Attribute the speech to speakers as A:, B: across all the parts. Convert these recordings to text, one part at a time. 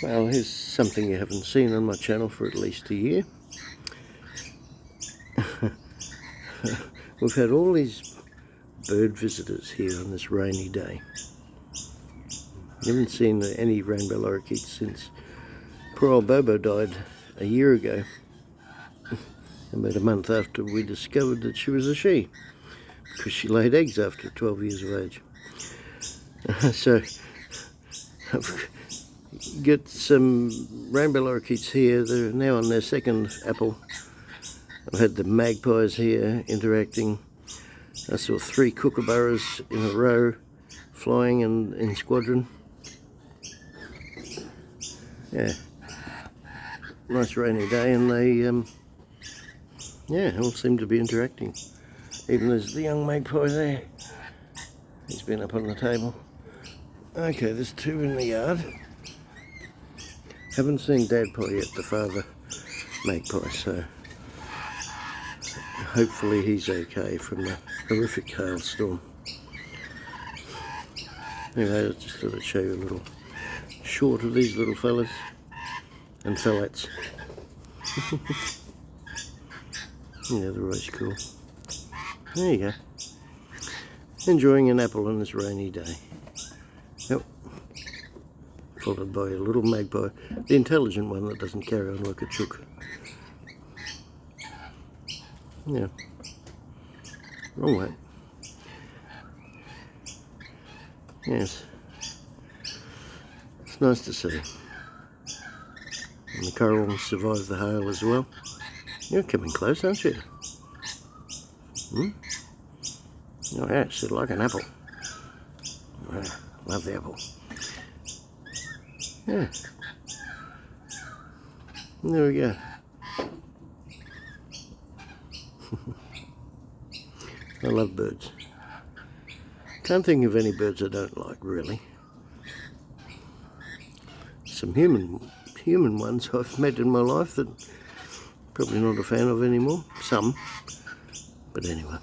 A: Well, here's something you haven't seen on my channel for at least a year. We've had all these bird visitors here on this rainy day. You haven't seen any rainbow lorikeets since poor old Bobo died a year ago. About a month after we discovered that she was a she, because she laid eggs after 12 years of age. So I've got some rainbow lorikeets here. They're now on their second apple. I've had the magpies here interacting. I saw 3 kookaburras in a row flying in squadron. Yeah, nice rainy day, and they all seem to be interacting. Even there's the young magpie there. He's been up on the table. Okay, there's 2 in the yard. Haven't seen Dadpie yet, the father magpie, so hopefully he's okay from the horrific hailstorm. Anyway, I just thought I'd show you a little short of these little fellas and fellates. Yeah, they're always cool. There you go. Enjoying an apple on this rainy day. Yep. Followed by a little magpie, the intelligent one that doesn't carry on like a chook. Yeah. Wrong way. Yes. It's nice to see. And the coral survived the hail as well. You're coming close, aren't you? Hmm? Oh yeah, it's like an apple. Oh, love the apple. Yeah. There we go. I love birds. Can't think of any birds I don't like, really. Some human ones I've met in my life that probably not a fan of anymore. Some, but anyway.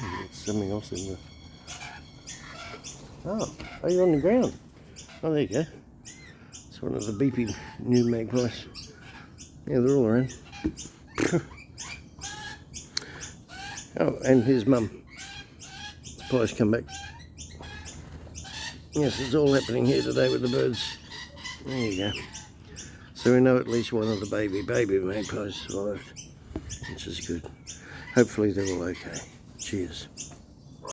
A: There's something else in there. Oh, are you on the ground? Oh, there you go. It's one of the beepy new magpies. Yeah, they're all around. Oh, and his mum. The pies come back. Yes, it's all happening here today with the birds. There you go. So we know at least one of the baby magpies survived, which is good. Hopefully they're all okay. Cheers.